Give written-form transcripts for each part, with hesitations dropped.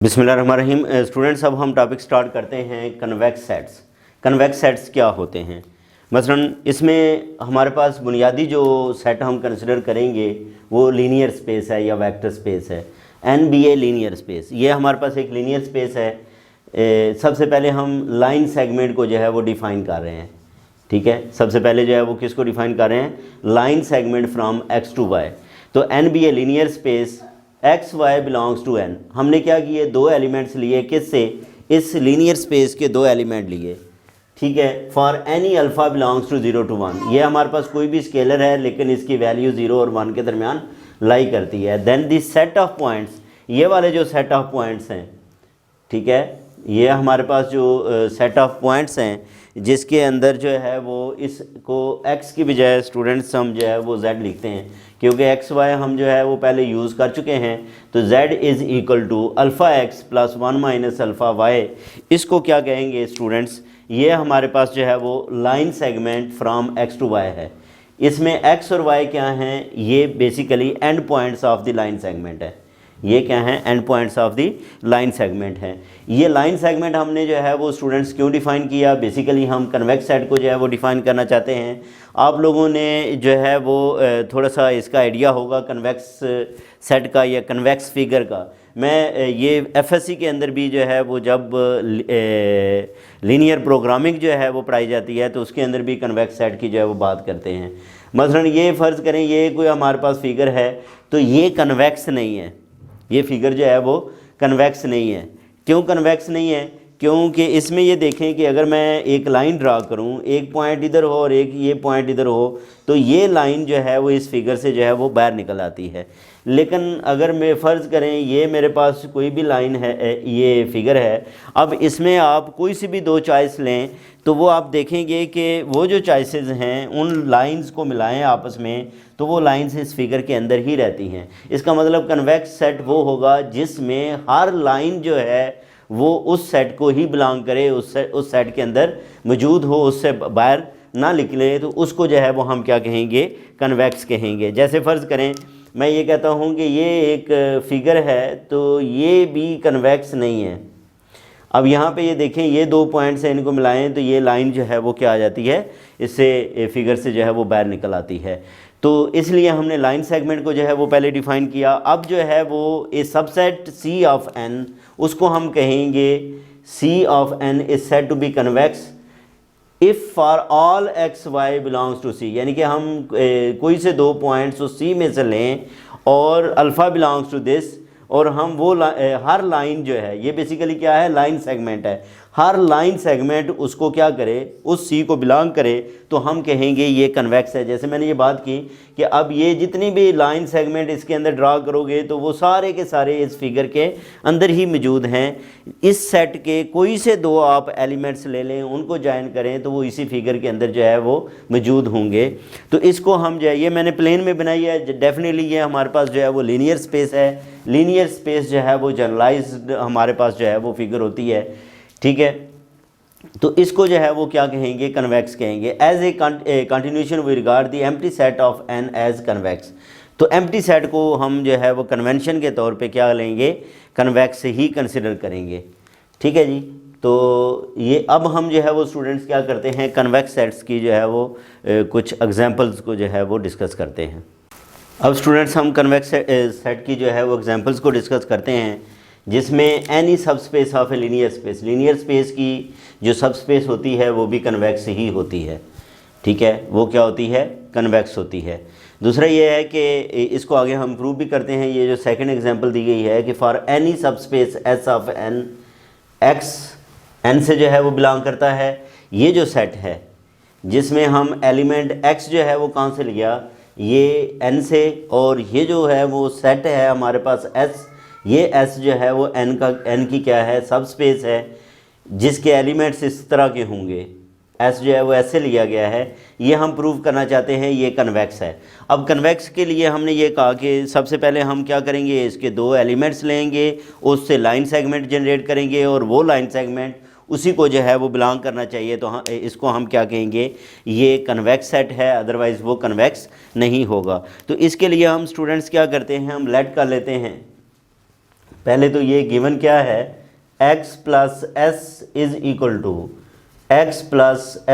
बिस्मिल्लाहिर्रहमानिर्रहीम। स्टूडेंट्स, अब हम टॉपिक स्टार्ट करते हैं कन्वेक्स सेट्स। कन्वेक्स सेट्स क्या होते हैं? मसलन इसमें हमारे पास बुनियादी जो सेट हम कंसिडर करेंगे वो लीनियर स्पेस है या वेक्टर स्पेस है। NBA लीनियर स्पेस, ये हमारे पास एक लीनियर स्पेस है। सबसे पहले हम लाइन सेगमेंट को जो है वो डिफ़ाइन कर रहे हैं। ठीक है, सबसे पहले जो है वो किसको डिफ़ाइन कर रहे हैं? Line segment from X to Y। तो NBA linear space x y belongs to n. हमने क्या किए? दो एलिमेंट्स लिए। किससे? इस लीनियर स्पेस के दो एलिमेंट लिए। ठीक है, for any alpha belongs to 0 to 1। ये हमारे पास कोई भी स्केलर है लेकिन इसकी वैल्यू 0 और 1 के दरमियान लाई करती है। Then this set of points, ये वाले जो सेट ऑफ पॉइंट्स हैं, ठीक है, ये हमारे पास जो सेट ऑफ पॉइंट्स हैं जिसके अंदर जो है वो इसको x की बजाय स्टूडेंट्स हम जो है वो z लिखते हैं, क्योंकि एक्स वाई हम जो है वो पहले यूज़ कर चुके हैं। तो z is equal to alpha x plus 1 minus alpha y. इसको क्या कहेंगे स्टूडेंट्स? ये हमारे पास जो है वो line segment from x to y है। इसमें x और y क्या हैं? ये basically end points of the line segment है। ये क्या हैं? End points of the line segment हैं। ये लाइन सेगमेंट हमने जो है वो स्टूडेंट्स क्यों डिफ़ाइन किया? बेसिकली हम कन्वेक्स सेट को जो है वो डिफ़ाइन करना चाहते हैं। आप लोगों ने जो है वो थोड़ा सा इसका आइडिया होगा कन्वेक्स सेट का या कन्वेक्स फिगर का। मैं ये FSC के अंदर भी जो है वो जब लीनियर प्रोग्रामिंग जो है वो पढ़ाई जाती है तो उसके अंदर भी कन्वेक्स सेट की जो है वो बात करते हैं। मसलन ये फ़र्ज़ करें ये कोई हमारे पास फिगर है तो ये कन्वेक्स नहीं है। ये फिगर जो है वो कन्वेक्स नहीं है। क्यों कन्वेक्स नहीं है? क्योंकि इसमें ये देखें कि अगर मैं एक लाइन ड्रा करूं, एक पॉइंट इधर हो और एक ये पॉइंट इधर हो, तो ये लाइन जो है वो इस फिगर से जो है वो बाहर निकल आती है। लेकिन अगर मैं फ़र्ज़ करें ये मेरे पास कोई भी लाइन है, ये फिगर है, अब इसमें आप कोई सी भी दो चॉइस लें तो वो आप देखेंगे कि वो जो चॉइसेस हैं उन लाइंस को मिलाएं आपस में तो वो लाइंस इस फिगर के अंदर ही रहती हैं। इसका मतलब कन्वेक्स सेट वो होगा जिसमें हर लाइन जो है वो उस सेट को ही बिलोंग करे, उस सेट के अंदर मौजूद हो, उससे बाहर ना निकले, तो उसको जो है वो हम क्या कहेंगे? कन्वेक्स कहेंगे। जैसे फ़र्ज़ करें मैं ये कहता हूँ कि ये एक फिगर है तो ये भी कन्वेक्स नहीं है। अब यहाँ पे ये देखें, ये दो पॉइंट्स हैं, इनको मिलाएं तो ये लाइन जो है वो क्या आ जाती है? इससे फिगर से जो है वो बाहर निकल आती है। तो इसलिए हमने लाइन सेगमेंट को जो है वो पहले डिफ़ाइन किया। अब जो है वो a subset C of n, उसको हम कहेंगे C of n is said to be convex if for all x y belongs to C। यानी कि हम कोई से दो पॉइंट्स उस C में से लें और अल्फ़ा बिलोंग्स टू दिस, और हम वो हर लाइन जो है, ये बेसिकली क्या है? लाइन सेगमेंट है। हर लाइन सेगमेंट उसको क्या करे? उस C को बिलोंग करे, तो हम कहेंगे ये कन्वेक्स है। जैसे मैंने ये बात की कि अब ये जितनी भी लाइन सेगमेंट इसके अंदर ड्रा करोगे तो वो सारे के सारे इस फिगर के अंदर ही मौजूद हैं। इस सेट के कोई से दो आप एलिमेंट्स ले लें, उनको ज्वाइन करें तो वो इसी फिगर के अंदर जो है वो मौजूद होंगे। तो इसको हम जो है, ये मैंने प्लेन में बनाई है, डेफिनेटली ये हमारे पास जो है वो लीनियर स्पेस है। लीनियर स्पेस जो है वो जनरलाइज्ड हमारे पास जो है वो फिगर होती है। ठीक है, तो इसको जो है वो क्या कहेंगे? कन्वेक्स कहेंगे। As a continuation we regard the empty set of n as convex. तो एम्प्टी सेट को हम जो है वो कन्वेंशन के तौर पे क्या लेंगे? कन्वेक्स ही कंसिडर करेंगे। ठीक है जी। तो ये अब हम जो है वो स्टूडेंट्स क्या करते हैं? कन्वेक्स सेट्स की जो है वो कुछ एग्जांपल्स को जो है वो डिस्कस करते हैं। अब स्टूडेंट्स हम कन्वेक्स सेट की जो है वो एग्जांपल्स को डिस्कस करते हैं जिसमें एनी सब space of a linear space, linear space की जो सब स्पेस होती है वो भी कन्वेक्स ही होती है। ठीक है, वो क्या होती है? कन्वेक्स होती है। दूसरा ये है कि इसको आगे हम प्रूव भी करते हैं। ये जो सेकंड एग्जांपल दी गई है कि फॉर एनी सब space S of n, x n से जो है वो बिलोंग करता है। ये जो सेट है जिसमें हम एलिमेंट x जो है वो कहाँ से लिया? ये n से, और ये जो है वो सेट है हमारे पास S, ये S जो है वो n की क्या है? सब स्पेस है जिसके एलिमेंट्स इस तरह के होंगे। S जो है वो ऐसे लिया गया है। ये हम प्रूव करना चाहते हैं ये कन्वेक्स है। अब कन्वेक्स के लिए हमने ये कहा कि सबसे पहले हम क्या करेंगे? इसके दो एलिमेंट्स लेंगे, उससे लाइन सेगमेंट जनरेट करेंगे और वो लाइन सेगमेंट उसी को जो है वो बिलोंग करना चाहिए। तो इसको हम क्या कहेंगे? ये कन्वेक्स सेट है, अदरवाइज़ वो कन्वेक्स नहीं होगा। तो इसके लिए हम स्टूडेंट्स क्या करते हैं? हम लेट कर लेते हैं पहले तो ये गिवन क्या है, x plus s is equal to x plus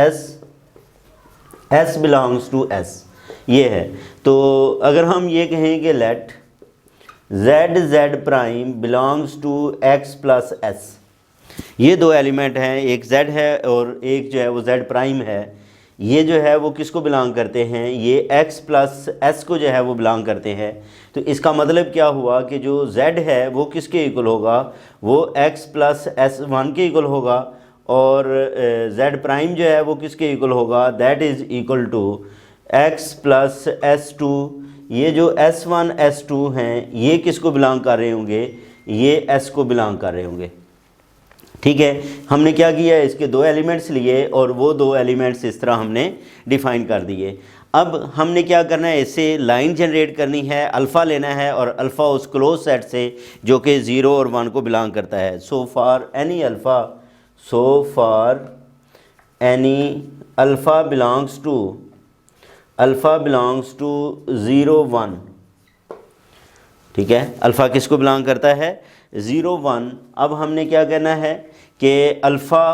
s belongs to s, ये है। तो अगर हम ये कहें कि let z prime belongs to x plus s, ये दो एलिमेंट हैं, एक z है और एक जो है वो z प्राइम है, ये जो है वो किसको बिलोंग करते हैं, ये x प्लस एस को जो है वो बिलोंग करते हैं। तो इसका मतलब क्या हुआ कि जो z है वो किसके इक्वल होगा, वो x प्लस एस वन के इक्वल होगा, और z प्राइम जो है वो किसके इक्वल होगा, that is equal to x plus s two. ये जो s1 s2 हैं ये किसको बिलोंग कर रहे होंगे, ये s को बिलोंग कर रहे होंगे। ठीक है, हमने क्या किया, इसके दो एलिमेंट्स लिए और वो दो एलिमेंट्स इस तरह हमने डिफ़ाइन कर दिए। अब हमने क्या करना है, इससे लाइन जनरेट करनी है, अल्फ़ा लेना है और अल्फ़ा उस क्लोज सेट से जो कि 0 और 1 को बिलोंग करता है। So for any alpha belongs to 0 1, ठीक है, अल्फ़ा किसको बिलोंग करता है, 0 1। अब हमने क्या करना है कि alpha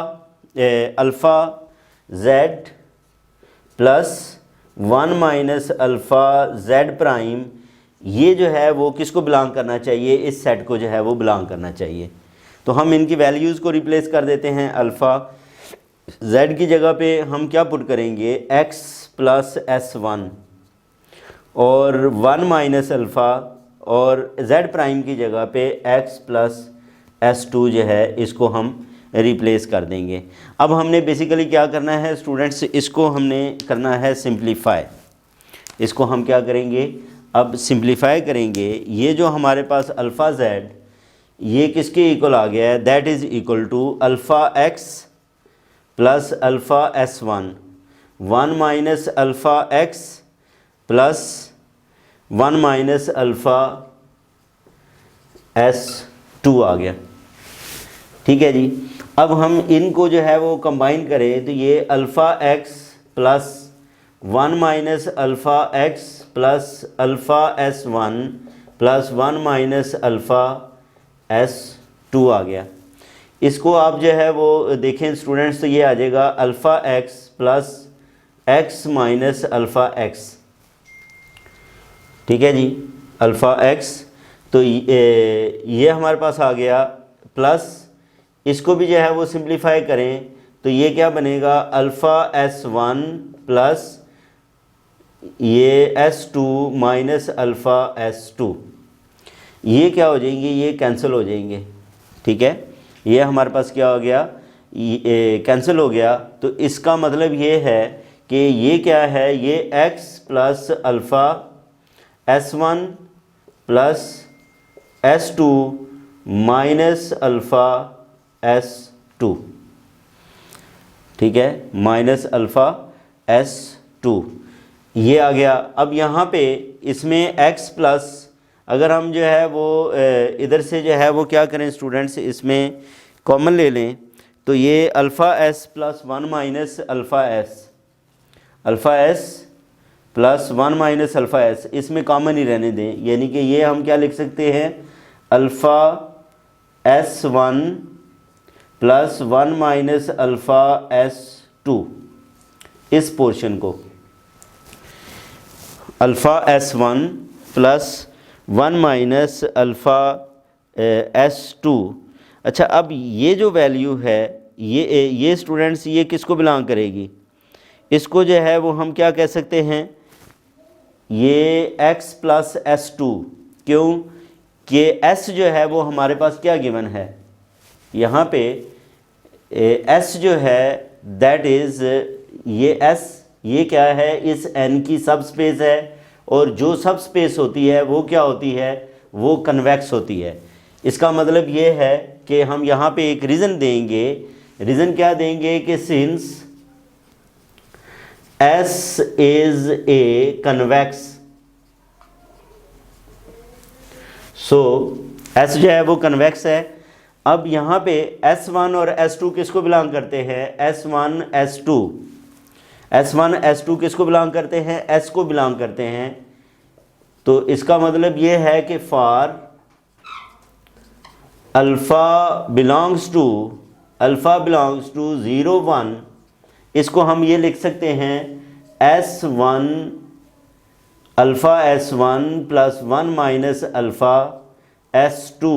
z plus 1 minus alpha z prime, ये जो है वो किसको बिलोंग करना चाहिए, इस सेट को जो है वो बिलोंग करना चाहिए। तो हम इनकी वैल्यूज़ को रिप्लेस कर देते हैं। अल्फ़ा z की जगह पे हम क्या पुट करेंगे, x प्लस s1 और 1 माइनस अल्फ़ा, और z प्राइम की जगह पे x प्लस s2 जो है इसको हम रिप्लेस कर देंगे। अब हमने बेसिकली क्या करना है स्टूडेंट्स, इसको हमने करना है सिंप्लीफाई। इसको हम क्या करेंगे, अब सिंप्लीफाई करेंगे। ये जो हमारे पास अल्फ़ा z ये किसके इक्वल आ गया है, that is equal to alpha x plus alpha s1 1 minus alpha x plus 1 minus alpha s2 आ गया। ठीक है जी, अब हम इनको जो है वो कंबाइन करें तो ये alpha x plus 1 minus alpha x plus alpha s1 plus 1 minus alpha s2 आ गया। इसको आप जो है वो देखें स्टूडेंट्स, तो ये आ जाएगा alpha x plus x minus alpha x। ठीक है जी, अल्फ़ा x, तो ये हमारे पास आ गया, प्लस इसको भी जो है वो सिंप्लीफाई करें तो ये क्या बनेगा, अल्फ़ा s1 प्लस ये s2 माइनस अल्फ़ा s2, ये क्या हो जाएंगे, ये कैंसिल हो जाएंगे। ठीक है, ये हमारे पास क्या हो गया, कैंसिल हो गया। तो इसका मतलब ये है कि ये क्या है, ये x plus alpha s1 plus s2 minus alpha s2, ठीक है, माइनस अल्फ़ा s2, ये आ गया। अब यहाँ पे इसमें x प्लस, अगर हम जो है वो इधर से जो है वो क्या करें स्टूडेंट्स, इसमें कॉमन ले लें तो ये alpha s plus 1 minus alpha s plus 1 minus alpha s, इसमें कॉमन ही रहने दें, यानी कि ये हम क्या लिख सकते हैं, alpha s1 plus 1 minus alpha s2, इस पोर्शन को alpha s1 plus 1 minus alpha s2। अच्छा, अब ये जो वैल्यू है ये स्टूडेंट्स ये किसको बिलोंग करेगी, इसको जो है वो हम क्या कह सकते हैं, ये x प्लस s2, क्यों कि s जो है वो हमारे पास क्या गिवन है, यहाँ पे s जो है दैट इज़ ये s, ये क्या है, इस n की सब स्पेस है, और जो सब स्पेस होती है वो क्या होती है, वो कन्वेक्स होती है। इसका मतलब ये है कि हम यहाँ पे एक रीज़न देंगे, रीज़न क्या देंगे कि since S is a convex, so S जो है वो कन्वेक्स है। अब यहाँ पे S1 और S2 किसको बिलोंग करते हैं, S1 S2 किसको बिलोंग करते हैं, S को बिलोंग करते हैं। तो इसका मतलब ये है कि फॉर अल्फ़ा बिलोंग्स टू 0 1, इसको हम ये लिख सकते हैं S1 alpha S1 plus 1 minus alpha S2।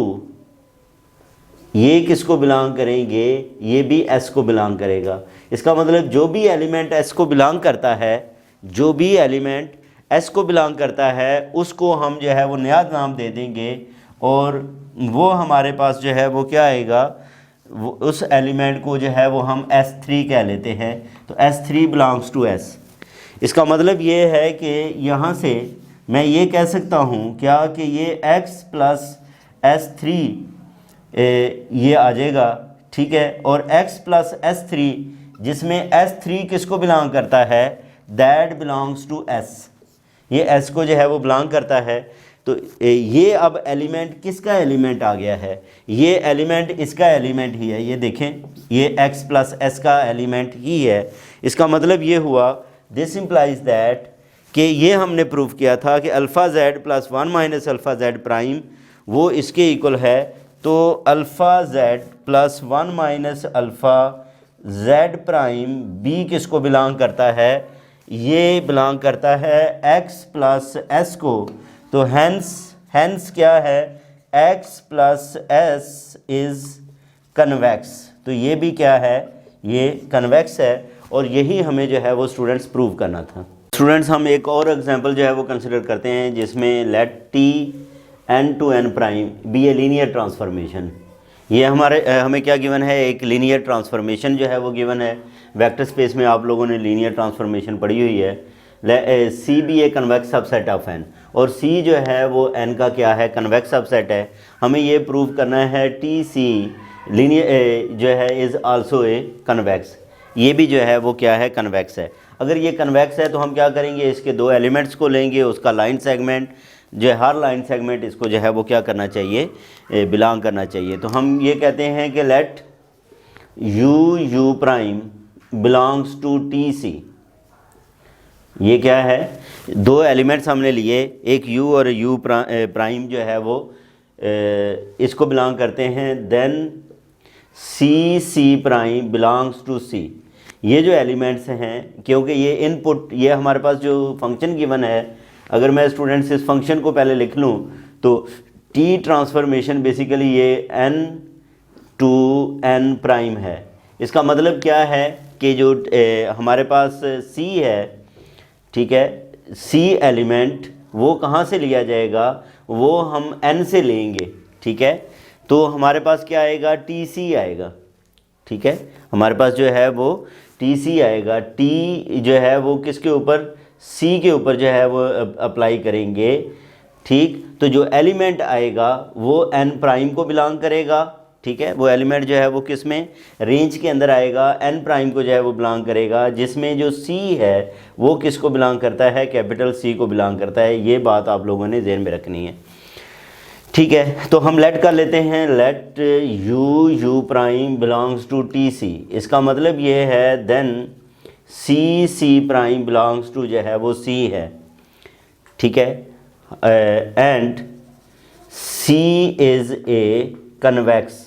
ये किसको बिलोंग करेंगे? ये भी S को बिलोंग करेगा। इसका मतलब जो भी एलिमेंट S को बिलोंग करता है, जो भी एलिमेंट S को बिलोंग करता है उसको हम जो है वो नया नाम दे देंगे और वो हमारे पास जो है वो क्या आएगा, वो उस एलिमेंट को जो है वो हम S3 कह लेते हैं। तो S3 बिलोंग्स टू S। इसका मतलब ये है कि यहाँ से मैं ये कह सकता हूँ क्या कि ये x प्लस S3 ये आ जाएगा, ठीक है। और x प्लस S3 जिसमें S3 किसको बिलोंग करता है? That belongs to S। ये S को जो है वो बिलोंग करता है। तो ये अब एलिमेंट किसका एलिमेंट आ गया है? ये एलिमेंट इसका एलिमेंट ही है। ये देखें, ये x प्लस S का एलिमेंट ही है। इसका मतलब ये हुआ, दिस इम्प्लाइज दैट कि ये हमने प्रूव किया था कि alpha z plus 1 minus alpha z prime वो इसके इक्वल है। तो alpha z plus 1 minus alpha z prime b किसको बिलोंग करता है? ये बिलोंग करता है x प्लस S को। तो हैंस क्या है? x plus S is convex. तो ये भी क्या है? ये कन्वेक्स है और यही हमें जो है वो स्टूडेंट्स प्रूव करना था। स्टूडेंट्स हम एक और एग्जांपल जो है वो कंसिडर करते हैं जिसमें let t n to n prime be a linear transformation. ये हमें क्या गिवन है? एक लीनियर ट्रांसफॉर्मेशन जो है वो गिवन है। वेक्टर स्पेस में आप लोगों ने लीनियर ट्रांसफॉर्मेशन पढ़ी हुई है। C be a convex subset of n, और c जो है वो n का क्या है? कन्वेक्स सबसेट है। हमें ये प्रूव करना है टी सी लीनियर जो है इज़ आल्सो ए कन्वेक्स। ये भी जो है वो क्या है? कन्वेक्स है। अगर ये कन्वेक्स है तो हम क्या करेंगे? इसके दो एलिमेंट्स को लेंगे, उसका लाइन सेगमेंट जो है, हर लाइन सेगमेंट इसको जो है वो क्या करना चाहिए? बिलोंग करना चाहिए। तो हम ये कहते हैं कि let u prime belongs to T C. ये क्या है? दो एलिमेंट्स हमने लिए, एक u और u प्राइम जो है वो इसको बिलोंग करते हैं। Then c prime belongs to c। ये जो एलिमेंट्स हैं, क्योंकि ये इनपुट, ये हमारे पास जो फंक्शन गिवन है, अगर मैं स्टूडेंट्स इस फंक्शन को पहले लिख लूँ तो t ट्रांसफॉर्मेशन बेसिकली ये n टू n प्राइम है। इसका मतलब क्या है कि जो हमारे पास c है, ठीक है, c एलिमेंट वो कहाँ से लिया जाएगा? वो हम n से लेंगे, ठीक है। तो हमारे पास क्या आएगा? tc आएगा, ठीक है। हमारे पास जो है वो tc आएगा। t जो है वो किसके ऊपर? c के ऊपर जो है वो अप्लाई करेंगे, ठीक। तो जो एलिमेंट आएगा वो n प्राइम को बिलोंग करेगा, ठीक है। वो एलिमेंट जो है वो किस में? रेंज के अंदर आएगा, n प्राइम को जो है वो बिलोंग करेगा, जिसमें जो c है वो किसको बिलोंग करता है? कैपिटल C को बिलोंग करता है। ये बात आप लोगों ने ध्यान में रखनी है, ठीक है। तो हम लेट कर लेते हैं, let u prime belongs to T C. इसका मतलब ये है then c prime belongs to जो है वो c है, ठीक है। And c is a convex.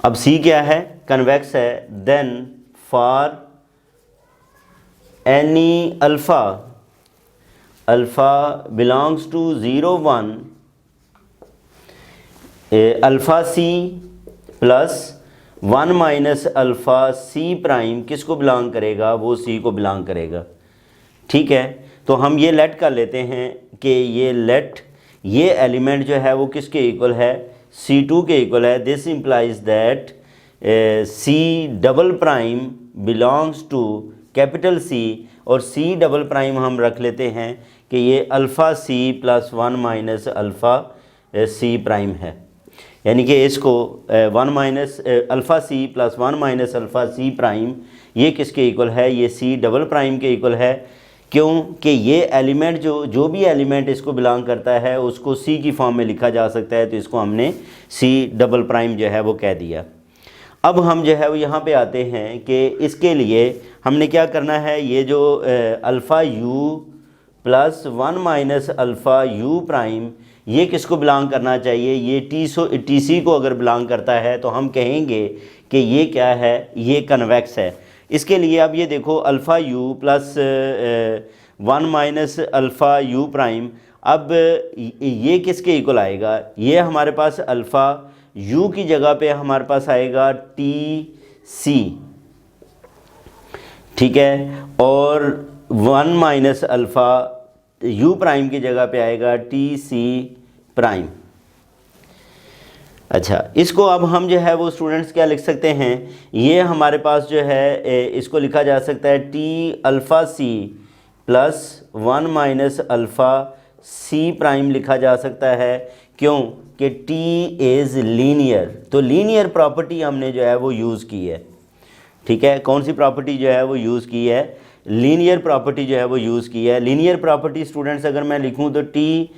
अब c क्या है? कन्वेक्स है। Then for any alpha belongs to 0 1 alpha c plus 1 minus alpha c prime किसको बिलोंग करेगा? वो c को बिलोंग करेगा, ठीक है। तो हम ये लेट कर लेते हैं कि ये लेट, ये एलिमेंट जो है वो किसके इक्वल है? c2 के इक्वल है। This implies that c double prime belongs to capital C, और c डबल प्राइम हम रख लेते हैं कि ये alpha c plus 1 minus alpha c prime है। यानी कि इसको 1 minus alpha c plus 1 minus alpha c prime ये किसके इक्वल है? ये c डबल प्राइम के इक्वल है। क्योंकि ये एलिमेंट जो भी एलिमेंट इसको बिलोंग करता है उसको c की फॉर्म में लिखा जा सकता है, तो इसको हमने c डबल प्राइम जो है वो कह दिया। अब हम जो है वो यहाँ पे आते हैं कि इसके लिए हमने क्या करना है? ये जो alpha u plus 1 minus alpha u prime ये किसको बिलोंग करना चाहिए, ये टी सी को अगर बिलोंग करता है तो हम कहेंगे कि ये क्या है, ये कन्वेक्स है। इसके लिए अब ये देखो alpha u plus 1 minus alpha u prime, अब ये किसके इक्वल आएगा, ये हमारे पास अल्फ़ा यू की जगह पे हमारे पास आएगा टी सी, ठीक है, और 1 माइनस अल्फ़ा यू प्राइम की जगह पे आएगा टी सी प्राइम। अच्छा, इसको अब हम जो है वो स्टूडेंट्स क्या लिख सकते हैं, ये हमारे पास जो है इसको लिखा जा सकता है टी अल्फ़ा सी plus 1 minus alpha C prime लिखा जा सकता है। क्यों कि टी इज़ लीनियर, तो लीनियर प्रॉपर्टी हमने जो है वो यूज़ की है, ठीक है। कौन सी प्रॉपर्टी जो है वो यूज़ की है, लीनियर प्रॉपर्टी जो है वो यूज़ की है। लीनियर प्रॉपर्टी स्टूडेंट्स अगर मैं लिखूं तो T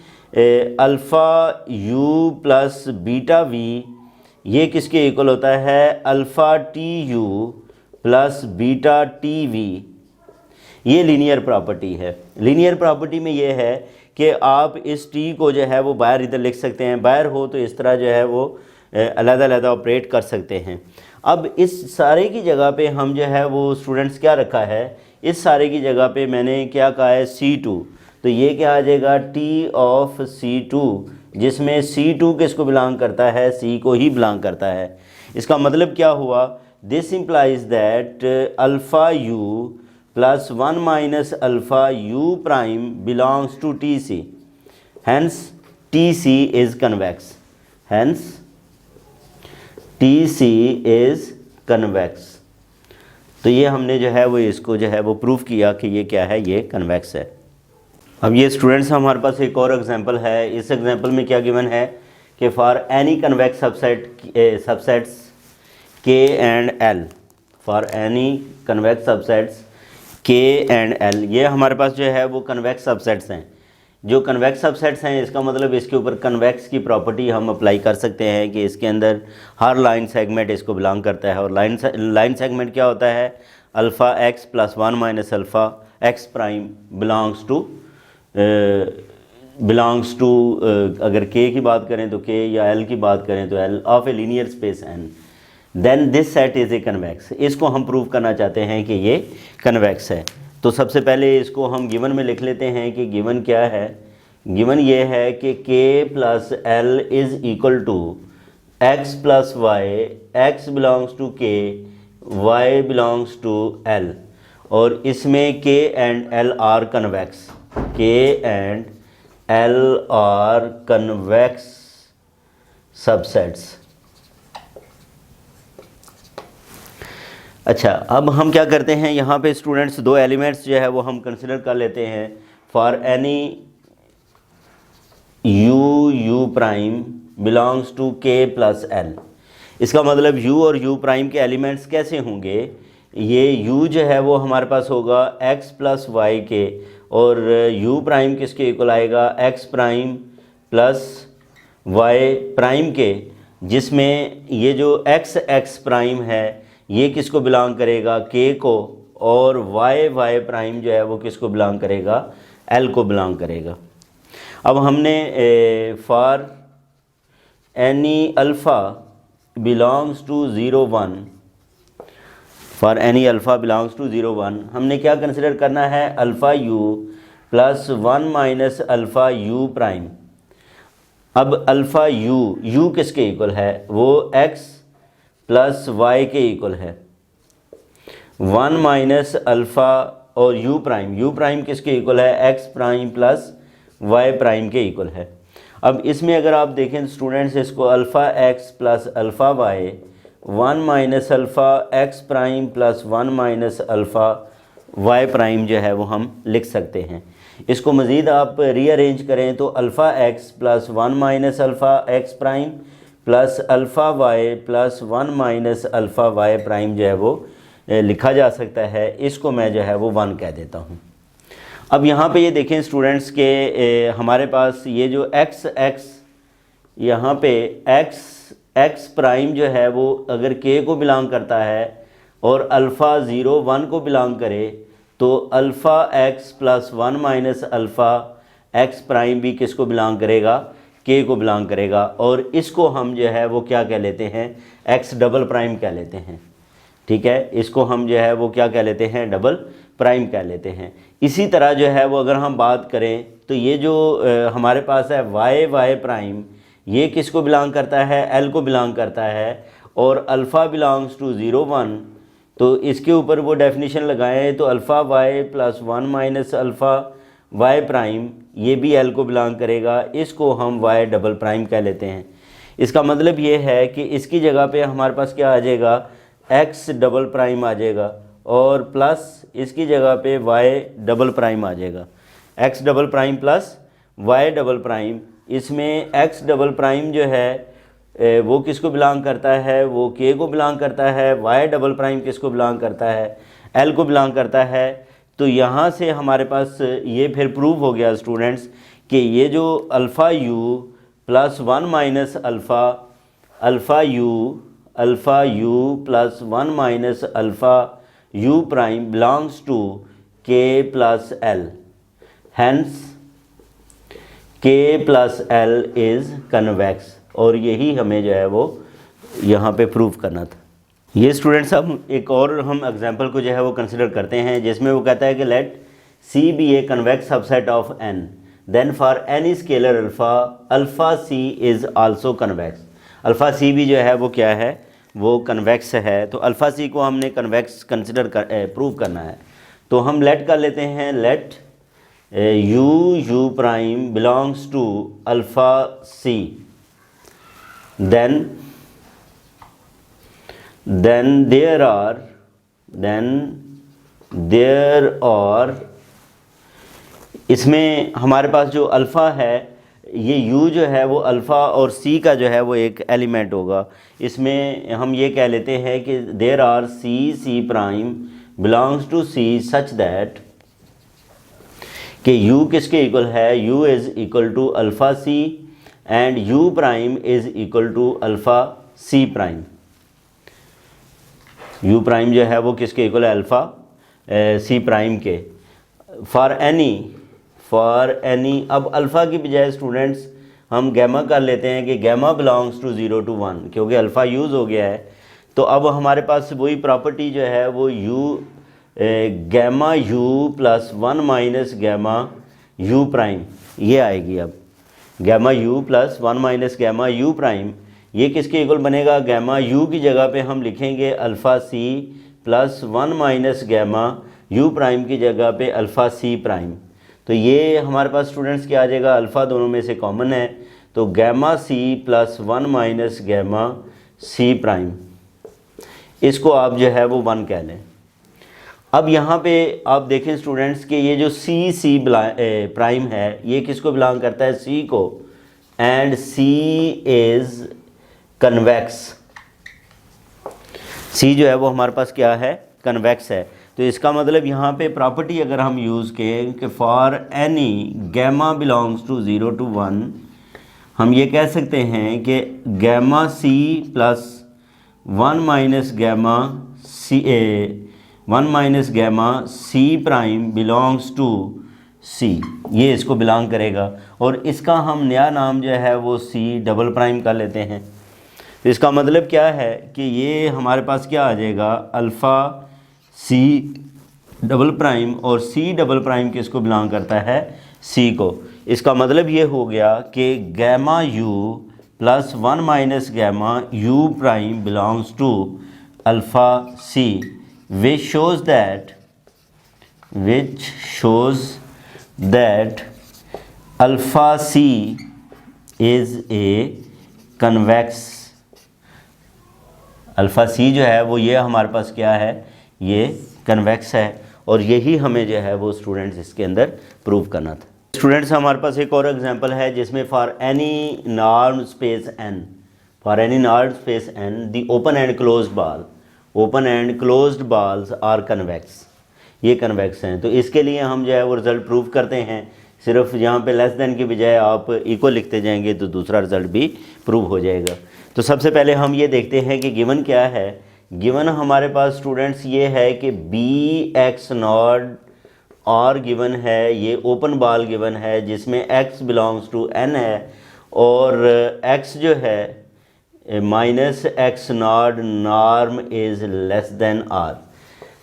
alpha u plus beta V, ये किसके इक्वल होता है, alpha T U plus beta T V, ये लीनियर प्रॉपर्टी है। लीनियर प्रॉपर्टी में ये है कि आप इस टी को जो है वो बाहर इधर लिख सकते हैं, बाहर हो तो इस तरह जो है वो अलग-अलग ऑपरेट कर सकते हैं। अब इस सारे की जगह पे हम जो है वो स्टूडेंट्स क्या रखा है, इस सारे की जगह पे मैंने क्या कहा है C2, तो ये क्या आ जाएगा टी ऑफ C2, जिसमें C2 किसको बिलोंग करता है, C को ही बिलोंग करता है। इसका मतलब क्या हुआ, this implies that alpha u plus 1 minus alpha u prime belongs to T C, hence T C is convex, hence T C is convex. तो ये हमने जो है वो इसको जो है वो प्रूफ किया कि ये क्या है, ये कन्वेक्स है। अब ये स्टूडेंट्स हमारे पास एक और एग्जांपल है। इस एग्जांपल में क्या गिवन है कि फॉर एनी कन्वेक्स सबसेट्स के and L, for any convex subsets के एंड एल, ये हमारे पास जो है वो कन्वेक्स सबसेट्स हैं। जो कन्वेक्स सबसेट्स हैं इसका मतलब इसके ऊपर कन्वेक्स की प्रॉपर्टी हम अप्लाई कर सकते हैं कि इसके अंदर हर लाइन सेगमेंट इसको बिलोंग करता है। और लाइन सेगमेंट क्या होता है, alpha x plus 1 minus alpha x prime belongs to अगर के की बात करें तो के, या एल की बात करें तो L of a linear space n, then this set is a convex. इसको हम प्रूव करना चाहते हैं कि ये कन्वेक्स है। तो सबसे पहले इसको हम गिवन में लिख लेते हैं कि गिवन क्या है। गिवन ये है कि k plus L is equal to x plus y, x belongs to K, y belongs to L, और इसमें k and L are convex, k and L are convex subsets. अच्छा, अब हम क्या करते हैं, यहाँ पे स्टूडेंट्स दो एलिमेंट्स जो है वो हम कंसिडर कर लेते हैं। For any u prime belongs to K plus L, इसका मतलब u और u प्राइम के एलिमेंट्स कैसे होंगे, ये u जो है वो हमारे पास होगा x प्लस वाई के, और u प्राइम किसके इक्वल आएगा, x prime plus y prime के, जिसमें ये जो x प्राइम है ये किसको बिलोंग करेगा, k को, और y प्राइम जो है वो किसको बिलोंग करेगा, l को बिलोंग करेगा। अब हमने for any alpha belongs to 0 1, for any alpha belongs to 0 1 हमने क्या कंसिडर करना है, alpha u plus 1 minus alpha u prime. अब अल्फ़ा u किसके इक्वल है, वो x प्लस y के इक्वल है, 1 माइनस अल्फ़ा और u प्राइम किसके इक्वल है, x prime plus y prime के इक्वल है। अब इसमें अगर आप देखें स्टूडेंट्स, इसको alpha x plus alpha y, 1 minus alpha x prime plus 1 minus alpha y prime जो है वो हम लिख सकते हैं। इसको मज़ीद आप रीअरेंज करें तो alpha x plus 1 minus alpha x prime plus alpha y plus 1 minus alpha y prime जो है वो लिखा जा सकता है। इसको मैं जो है वो 1 कह देता हूँ। अब यहाँ पे ये देखें स्टूडेंट्स के हमारे पास ये जो x यहाँ पे x प्राइम जो है वो अगर k को बिलोंग करता है और अल्फ़ा 0 1 को बिलोंग करे, तो alpha x plus 1 minus alpha x prime भी किसको बिलोंग करेगा, के को बिलोंग करेगा, और इसको हम जो है वो क्या कह लेते हैं, एक्स डबल प्राइम कह लेते हैं। ठीक है, इसको हम जो है वो क्या कह लेते हैं, डबल प्राइम कह लेते हैं। इसी तरह जो है वो अगर हम बात करें तो ये जो हमारे पास है वाई प्राइम, ये किसको बिलोंग करता है, एल को बिलोंग करता है, और अल्फ़ा बिलोंग्स टू 0 1, तो इसके ऊपर वो डेफिनेशन लगाएं तो alpha y plus 1 minus alpha y prime, ये भी एल को बिलोंग करेगा, इसको हम वाई डबल प्राइम कह लेते हैं। इसका मतलब ये है कि इसकी जगह पे हमारे पास क्या आ जाएगा, एक्स डबल प्राइम आ जाएगा, और प्लस इसकी जगह पे वाई डबल प्राइम आ जाएगा, x double prime plus y double prime. इसमें एक्स डबल प्राइम जो है वो किसको बिलोंग करता है, वो के को बिलोंग करता है, वाई डबल प्राइम किसको बिलोंग करता है, एल को बिलोंग करता है। तो यहाँ से हमारे पास ये फिर प्रूव हो गया स्टूडेंट्स कि ये जो alpha u plus 1 minus alpha u plus 1 minus alpha u prime belongs to K plus L, hence K plus L is convex, और यही हमें जो है वो यहाँ पे प्रूव करना था। ये स्टूडेंट्स अब एक और हम एग्जांपल को जो है वो कंसिडर करते हैं, जिसमें वो कहता है कि let C be a convex subset of N, then for any scalar alpha C is also convex. Alpha C भी जो है वो क्या है, वो कन्वेक्स है। तो अल्फ़ा सी को हमने कन्वेक्स कंसिडर प्रूव करना है, तो हम लेट कर लेते हैं, let u prime belongs to alpha c, then there are इसमें हमारे पास जो अल्फ़ा है, ये u जो है वो अल्फ़ा और c का जो है वो एक एलिमेंट होगा। इसमें हम ये कह लेते हैं कि there are c prime belongs to c such that कि u किसके इक्वल है, u is equal to alpha c and u prime is equal to alpha c prime. u prime जो है वो किसके इक्वल है, अल्फ़ा c प्राइम के। For any अब अल्फ़ा की बजाय स्टूडेंट्स हम गैमा कर लेते हैं कि गैमा बिलोंग्स टू 0 to 1, क्योंकि अल्फ़ा यूज़ हो गया है। तो अब हमारे पास वही प्रॉपर्टी जो है वो gamma u plus 1 minus gamma u prime ये आएगी। अब gamma u plus 1 minus gamma u prime ये किसके इक्वल बनेगा, गैमा u की जगह पे हम लिखेंगे alpha c plus 1 minus gamma u prime की जगह पे अल्फ़ा c प्राइम। तो ये हमारे पास स्टूडेंट्स क्या आ जाएगा, अल्फ़ा दोनों में से कॉमन है, तो gamma c plus 1 minus gamma c prime, इसको आप जो है वो 1 कह लें। अब यहाँ पे आप देखें स्टूडेंट्स कि ये जो c प्राइम है ये किसको बिलोंग करता है, c को, and c is convex. c जो है वो हमारे पास क्या है, कन्वेक्स है। तो इसका मतलब यहाँ पे प्रॉपर्टी अगर हम यूज़ करें कि for any gamma belongs to 0 to 1, हम ये कह सकते हैं कि gamma c plus 1 minus gamma c prime belongs to c, ये इसको बिलोंग करेगा, और इसका हम नया नाम जो है वो c डबल प्राइम कर लेते हैं। तो इसका मतलब क्या है कि ये हमारे पास क्या आ जाएगा, अल्फ़ा c डबल प्राइम, और c डबल प्राइम किसको बिलोंग करता है, c को। इसका मतलब ये हो गया कि gamma u plus 1 minus gamma u prime belongs to alpha c, which shows that alpha c is a convex। Alpha c जो है वो ये हमारे पास क्या है, ये कन्वेक्स है, और यही हमें जो है वो स्टूडेंट्स इसके अंदर प्रूव करना था। स्टूडेंट्स हमारे पास एक और एग्जांपल है जिसमें for any norm space n the open and closed balls are convex, ये कन्वेक्स हैं। तो इसके लिए हम जो है वो रिज़ल्ट प्रूव करते हैं, सिर्फ यहाँ पे लेस देन की बजाय आप इक्वल लिखते जाएंगे तो दूसरा रिज़ल्ट भी प्रूव हो जाएगा। तो सबसे पहले हम ये देखते हैं कि गिवन क्या है। गिवन हमारे पास स्टूडेंट्स ये है कि bx नॉट और गिवन है, ये ओपन बाल गिवन है जिसमें x बिलोंग्स टू n है, और x जो है minus x naught norm is less than r.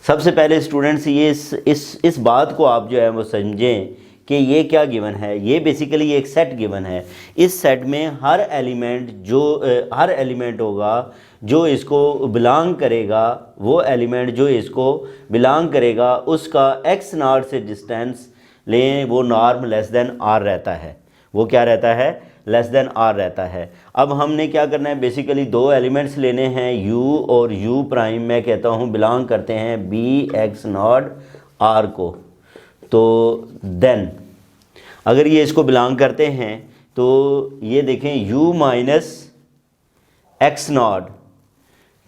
सबसे पहले स्टूडेंट्स ये इस बात को आप जो है वो समझें कि ये क्या गिवन है। ये बेसिकली एक सेट गिवन है। इस सेट में हर एलिमेंट होगा जो इसको बिलोंग करेगा, वो एलिमेंट जो इसको बिलोंग करेगा उसका एक्स नॉट से डिस्टेंस लें, वो नॉर्म लेस देन आर रहता है। वो क्या रहता है? लेस देन आर रहता है। अब हमने क्या करना है, बेसिकली दो एलिमेंट्स लेने हैं, u और u प्राइम मैं कहता हूँ बिलोंग करते हैं बी एक्स नॉट आर को। तो देन अगर ये इसको बिलोंग करते हैं तो ये देखें u माइनस एक्स नॉट,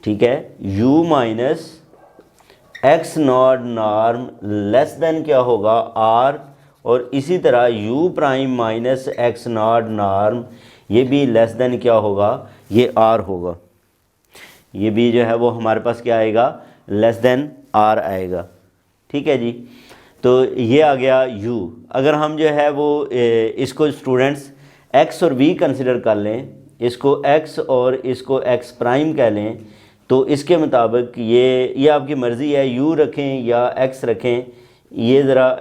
ठीक है, u minus x naught norm less than क्या होगा r, और इसी तरह u prime minus x naught norm ये भी लेस देन क्या होगा, ये r होगा। ये भी जो है वो हमारे पास क्या आएगा, लेस देन r आएगा। ठीक है जी। तो ये आ गया u। अगर हम जो है वो इसको स्टूडेंट्स x और v कंसिडर कर लें, इसको x और इसको x प्राइम कह लें, तो इसके मुताबिक ये आपकी मर्ज़ी है, u रखें या x रखें। ये ज़रा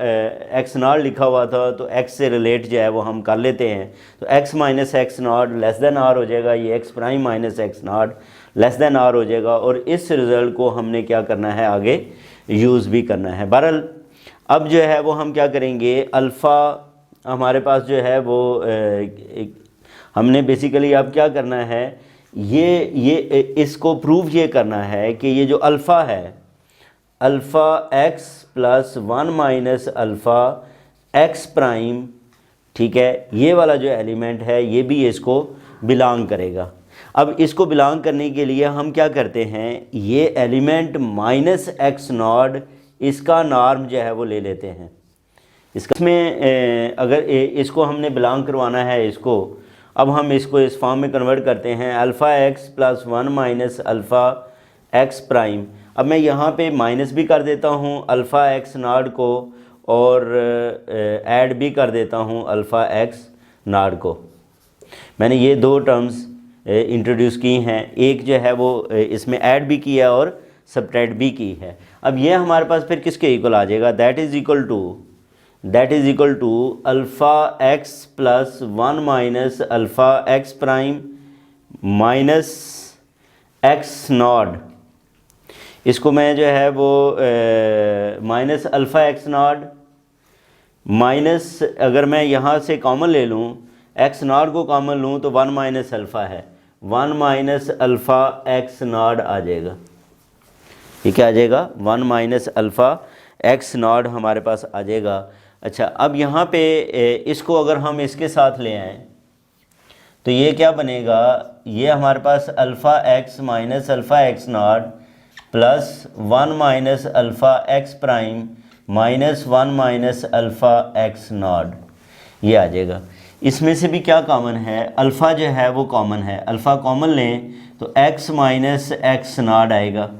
x नॉट लिखा हुआ था तो x से रिलेट जो है वो हम कर लेते हैं। तो x minus x not less than r हो जाएगा, ये x prime minus x not less than r हो जाएगा। और इस रिज़ल्ट को हमने क्या करना है, आगे यूज़ भी करना है। बहरहाल अब जो है वो हम क्या करेंगे, अल्फ़ा हमारे पास जो है वो हमने बेसिकली अब क्या करना है, ये इसको प्रूव ये करना है कि ये जो अल्फ़ा है, alpha x plus one minus alpha ex prime, ठीक है, ये वाला जो एलिमेंट है ये भी इसको बिलोंग करेगा। अब इसको बिलोंग करने के लिए हम क्या करते हैं, ये एलिमेंट माइनस एक्स नॉट इसका नॉर्म जो है वो ले लेते हैं। इसमें अगर इसको हमने बिलोंग करवाना है इसको, अब हम इसको इस फॉर्म में कन्वर्ट करते हैं, alpha x plus one minus alpha ex prime. अब मैं यहाँ पे माइनस भी कर देता हूँ अल्फ़ा एक्स नॉट को और ऐड भी कर देता हूँ अल्फ़ा एक्स नॉट को। मैंने ये दो टर्म्स इंट्रोड्यूस की हैं, एक जो है वो इसमें ऐड भी किया और सब्ट्रैक्ट भी की है। अब ये हमारे पास फिर किसके इक्वल आ जाएगा, that is equal to alpha x plus one minus alpha x prime minus x naught. इसको मैं जो है वो minus alpha x naught minus, अगर मैं यहाँ से कॉमन ले लूँ, एक्स नॉट को कॉमन लूँ तो वन माइनस अल्फ़ा है, one minus alpha x naught आ जाएगा। ये क्या आ जाएगा, one minus alpha x naught हमारे पास आ जाएगा। अच्छा, अब यहाँ पे इसको अगर हम इसके साथ ले आएँ तो ये क्या बनेगा, ये हमारे पास alpha X minus alpha x naught plus one minus alpha x prime minus one minus alpha x naught, ये आ जाएगा। इसमें से भी क्या कॉमन है, अल्फ़ा जो है वो कॉमन है, अल्फ़ा कॉमन लें तो एक्स माइनस एक्स नॉट आएगा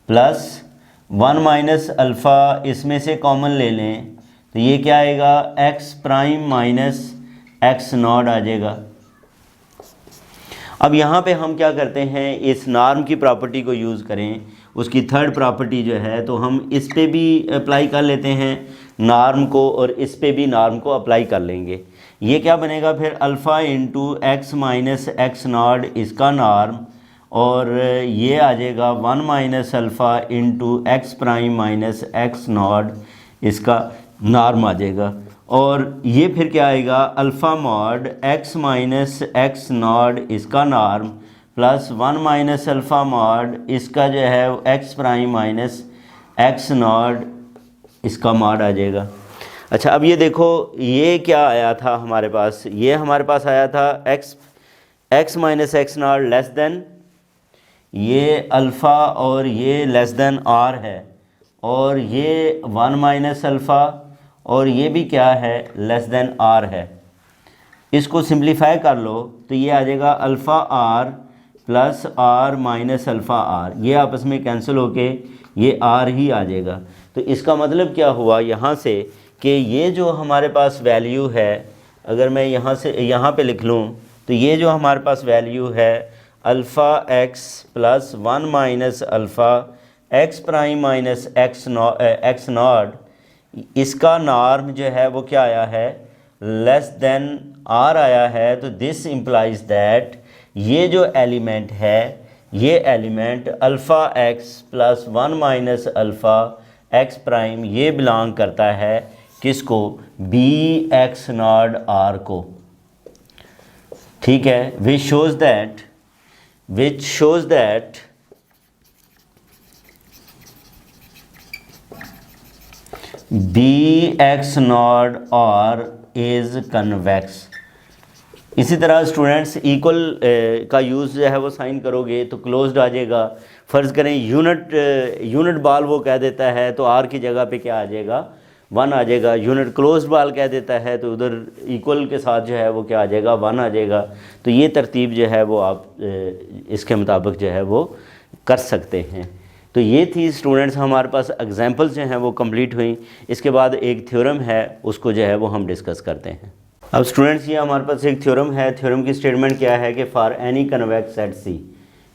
प्लस वन माइनस अल्फ़ा इसमें से कॉमन ले लें तो ये क्या आएगा, X prime minus x naught आ जाएगा। अब यहाँ पे हम क्या करते हैं, इस नॉर्म की प्रॉपर्टी को यूज़ करें, उसकी थर्ड प्रॉपर्टी जो है तो हम इस पे भी अप्लाई कर लेते हैं नॉर्म को, और इस पे भी नॉर्म को अप्लाई कर लेंगे। ये क्या बनेगा फिर, alpha into X minus x naught इसका नॉर्म, और ये आ जाएगा one minus alpha into X prime minus x naught इसका नॉर्म आ जाएगा। और ये फिर क्या आएगा, alpha mod X minus x naught इसका norm plus one minus alpha mod इसका जो है X prime minus x naught इसका मॉड आ जाएगा। अच्छा, अब ये देखो ये क्या आया था हमारे पास, ये हमारे पास आया था x minus x not less than ये अल्फ़ा और ये लेस देन आर है, और ये वन माइनस अल्फ़ा और ये भी क्या है, लेस देन आर है। इसको सिंप्लीफाई कर लो तो ये आ जाएगा alpha r plus r minus alpha r, ये आपस में कैंसिल होके ये आर ही आ जाएगा। तो इसका मतलब क्या हुआ यहाँ से कि ये जो हमारे पास वैल्यू है अगर मैं यहाँ से यहाँ पे लिख लूँ तो ये जो हमारे पास वैल्यू है alpha x plus 1 minus alpha x prime minus x naught, इसका नॉर्म जो है वो क्या आया है, लेस देन आर आया है। तो दिस इम्प्लाइज दैट ये जो एलिमेंट है, ये element alpha x plus 1 minus alpha ex prime, ये बिलोंग करता है किसको, बी एक्स नॉट आर को। ठीक है, which shows that B x naught r is convex. इसी तरह स्टूडेंट्स इक्वल का यूज़ जो है वो साइन करोगे तो क्लोज्ड आ जाएगा। फ़र्ज़ करें यूनिट बॉल वो कह देता है तो आर की जगह पे क्या आ जाएगा, 1 आ जाएगा। यूनिट क्लोज्ड बॉल कह देता है तो उधर इक्वल के साथ जो है वो क्या आ जाएगा, 1 आ जाएगा। तो ये तरतीब जो है वो आप इसके मुताबिक जो है वो कर सकते हैं। तो ये थी स्टूडेंट्स हमारे पास एग्जांपल्स जो हैं वो कंप्लीट हुई। इसके बाद एक थ्योरम है, उसको जो है वो हम डिस्कस करते हैं। अब स्टूडेंट्स ये हमारे पास एक थ्योरम है। थ्योरम की स्टेटमेंट क्या है कि फॉर एनी कन्वेक्स सेट सी,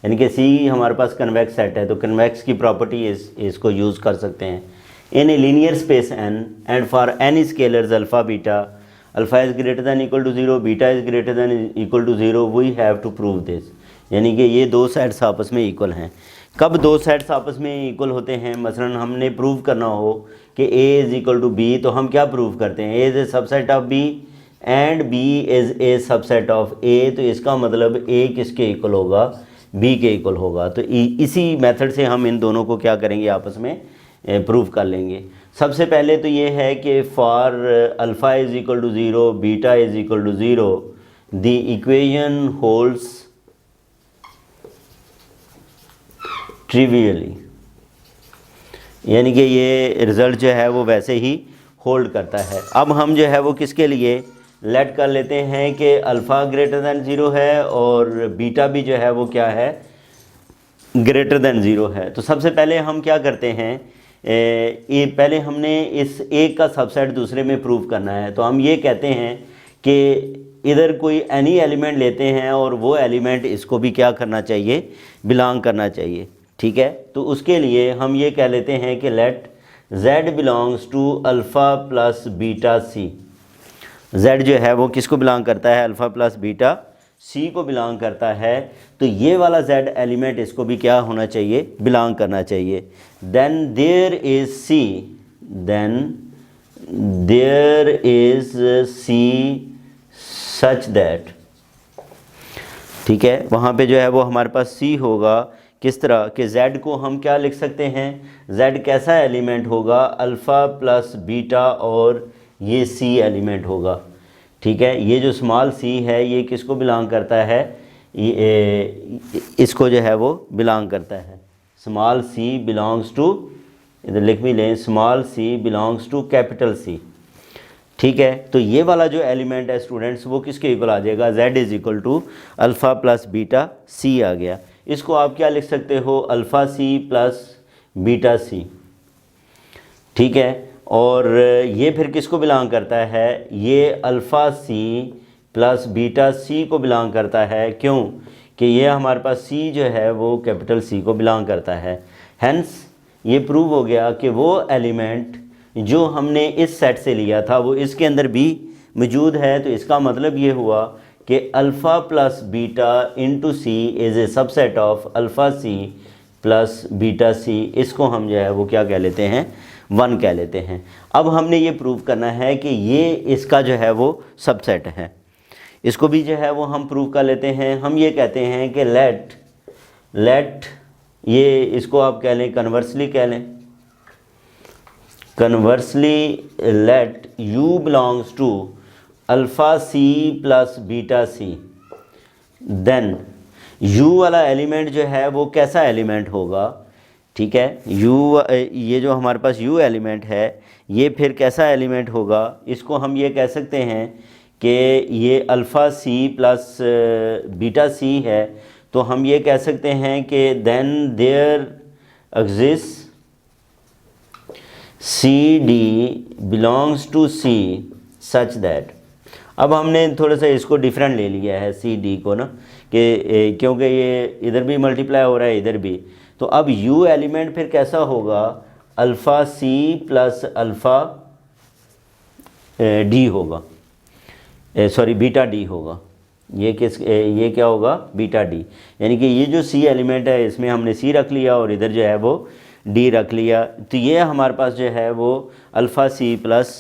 यानी कि सी हमारे पास कन्वेक्स सेट है तो कन्वेक्स की प्रॉपर्टी इसको यूज़ कर सकते हैं। In a linear space N and for any scalars alpha beta, alpha is greater than equal to 0, beta is greater than equal to 0, we have to prove this. यानी कि ये दो sets आपस में इक्वल हैं। कब दो सेट्स आपस में इक्वल होते हैं, मसलन हमने प्रूव करना हो कि a is equal to b, तो हम क्या प्रूव करते हैं, a is a subset of b and b is a subset of a। तो इसका मतलब a किसके इक्वल होगा, b के इक्वल होगा। तो इसी मेथड से हम इन दोनों को क्या करेंगे, आपस में प्रूव कर लेंगे। सबसे पहले तो ये है कि for alpha is equal to 0, beta is equal to 0, the equation holds trivially, यानी कि ये रिज़ल्ट जो है वो वैसे ही होल्ड करता है। अब हम जो है वो किसके लिए लेट कर लेते हैं कि अल्फ़ा ग्रेटर दैन 0 है और बीटा भी जो है वो क्या है, ग्रेटर दैन 0 है। तो सबसे पहले हम क्या करते हैं, ये पहले हमने इस एक का सबसेट दूसरे में प्रूव करना है। तो हम ये कहते हैं कि इधर कोई एनी एलिमेंट लेते हैं और वो एलिमेंट इसको भी क्या करना चाहिए, बिलोंग करना चाहिए। ठीक है, तो उसके लिए हम ये कह लेते हैं कि let z belongs to alpha plus beta c. z जो है वो किसको बिलोंग करता है, अल्फ़ा प्लस बीटा सी को बिलोंग करता है। तो ये वाला z एलिमेंट इसको भी क्या होना चाहिए, बिलोंग करना चाहिए। Then there is c such that, ठीक है, वहाँ पे जो है वो हमारे पास c होगा। किस तरह कि z को हम क्या लिख सकते हैं, z कैसा एलिमेंट होगा, अल्फ़ा प्लस बीटा और ये c एलिमेंट होगा। ठीक है, ये जो स्मॉल c है ये किसको बिलोंग करता है, ये इसको जो है वो बिलोंग करता है। स्मॉल c बिलोंग्स टू, इधर लिख भी लें, small c belongs to capital C। ठीक है, तो ये वाला जो एलिमेंट है स्टूडेंट्स वो किसके इक्वल आ जाएगा, z is equal to alpha plus beta c आ गया। इसको आप क्या लिख सकते हो, alpha c plus beta c। ठीक है, और ये फिर किसको बिलोंग करता है, ये alpha c plus beta c को बिलोंग करता है। क्यों कि ये हमारे पास c जो है वो कैपिटल C को बिलोंग करता है। हैंस ये प्रूव हो गया कि वो एलिमेंट जो हमने इस सेट से लिया था वो इसके अंदर भी मौजूद है। तो इसका मतलब ये हुआ कि alpha plus beta into C is a subset of alpha C plus beta C. इसको हम जो है वो क्या कह लेते हैं, 1 कह लेते हैं। अब हमने ये प्रूव करना है कि ये इसका जो है वो सबसेट है। इसको भी जो है वो हम प्रूव कर लेते हैं। हम ये कहते हैं कि लेट ये इसको आप कह लें, कन्वर्सली कह लें, conversely let u belongs to alpha C plus beta c. Then u वाला एलिमेंट जो है वो कैसा एलिमेंट होगा, ठीक है, u ये जो हमारे पास u एलिमेंट है ये फिर कैसा एलिमेंट होगा, इसको हम ये कह सकते हैं कि ये अल्फ़ा सी प्लस बीटा सी है। तो हम ये कह सकते हैं कि then there exist c d belongs to c such that. अब हमने थोड़ा सा इसको डिफरेंट ले लिया है सी डी को ना, कि क्योंकि ये इधर भी मल्टीप्लाई हो रहा है इधर भी, तो अब यू एलिमेंट फिर कैसा होगा, अल्फ़ा सी प्लस अल्फ़ा डी होगा, सॉरी बीटा डी होगा। ये क्या होगा, बीटा डी, यानी कि ये जो सी एलिमेंट है इसमें हमने सी रख लिया और इधर जो है वो डी रख लिया, तो ये हमारे पास जो है वो अल्फ़ा सी प्लस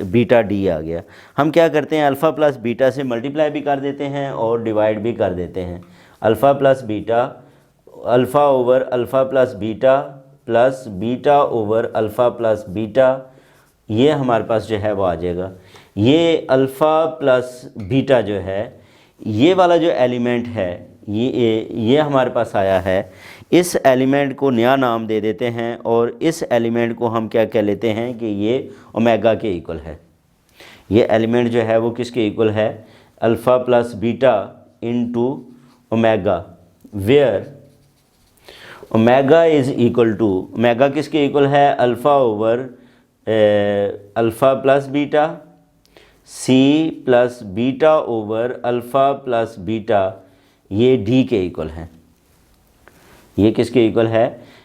बीटा डी आ गया। हम क्या करते हैं, अल्फ़ा प्लस बीटा से मल्टीप्लाई भी कर देते हैं और डिवाइड भी कर देते हैं। Alpha plus beta, alpha over alpha plus beta over alpha plus beta, ये हमारे पास जो है वो आ जाएगा। ये अल्फ़ा प्लस बीटा जो है, ये वाला जो एलिमेंट है ये हमारे पास आया है, इस एलिमेंट को नया नाम दे देते हैं और इस एलिमेंट को हम क्या कह लेते हैं कि ये ओमेगा के इक्वल है। ये एलिमेंट जो है वो किसके इक्वल है, alpha plus beta into omega, where omega is equal to, omega किसके इक्वल है, alpha over alpha plus beta, c plus beta over alpha plus beta, ये डी के इक्वल है। ये किसके इक्वल है,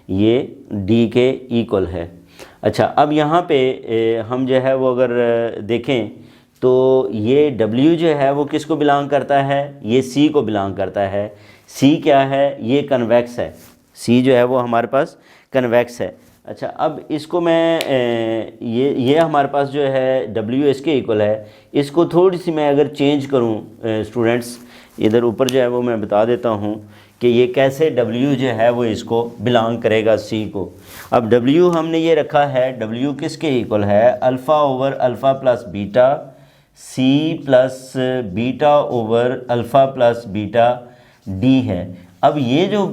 ये डी के इक्वल है। अच्छा, अब यहाँ पे हम जो है वो अगर देखें तो ये W जो है वो किसको बिलोंग करता है, ये C को बिलोंग करता है। C क्या है, ये कन्वेक्स है, C जो है वो हमारे पास कन्वेक्स है। अच्छा, अब इसको मैं ये हमारे पास जो है W इसके इक्वल है, इसको थोड़ी सी मैं अगर चेंज करूँ स्टूडेंट्स, इधर ऊपर जो है वो मैं बता देता हूँ कि ये कैसे W जो है वो इसको बिलोंग करेगा C को। अब W हमने ये रखा है, W किसके इक्वल है, alpha over alpha plus beta, C plus beta over alpha plus beta D है। अब ये जो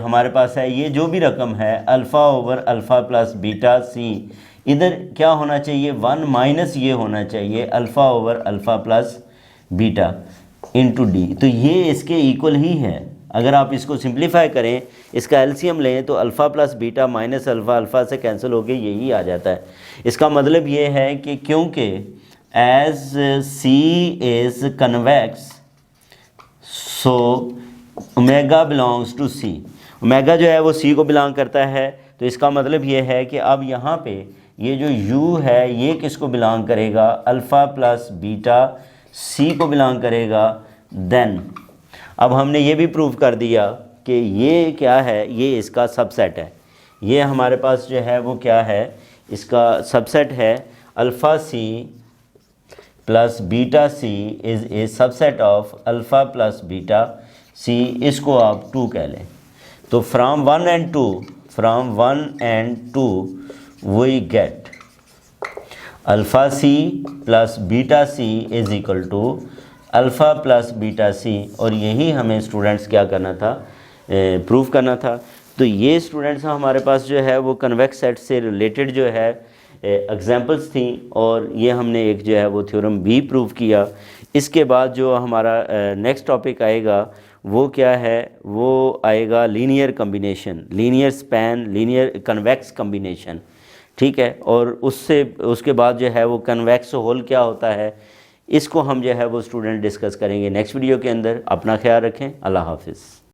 हमारे पास है, ये जो भी रकम है alpha over alpha plus beta C, इधर क्या होना चाहिए, 1 माइनस ये होना चाहिए alpha over alpha plus beta into D, तो ये इसके इक्वल ही है। अगर आप इसको सिंप्लीफाई करें, इसका एलसीएम लें तो alpha plus beta minus alpha, alpha से कैंसिल होकर यही आ जाता है। इसका मतलब ये है कि क्योंकि as c is convex so omega belongs to c, omega जो है वो सी को बिलोंग करता है, तो इसका मतलब ये है कि अब यहाँ पे ये जो यू है ये किसको बिलोंग करेगा, अल्फ़ा प्लस बीटा सी को बिलोंग करेगा। देन अब हमने ये भी प्रूव कर दिया कि ये क्या है, ये इसका सबसेट है। ये हमारे पास जो है वो क्या है, इसका सबसेट है, alpha C plus beta C is a subset of alpha plus beta C, इसको आप 2 कह लें। तो from 1 and 2 we get alpha C plus beta C is equal to alpha plus beta C, और यही हमें स्टूडेंट्स क्या करना था, प्रूव करना था। तो ये स्टूडेंट्स हमारे पास जो है वो कन्वेक्स सेट से रिलेटेड जो है एग्जांपल्स थी, और ये हमने एक जो है वो थ्योरम भी प्रूव किया। इसके बाद जो हमारा नेक्स्ट टॉपिक आएगा वो क्या है, वो आएगा linear combination, linear span, linear convex combination, ठीक है। और उसके बाद जो है वो कन्वेक्स होल क्या होता है, इसको हम जो है वो स्टूडेंट डिस्कस करेंगे नेक्स्ट वीडियो के अंदर। अपना ख्याल रखें, अल्लाह हाफिज़।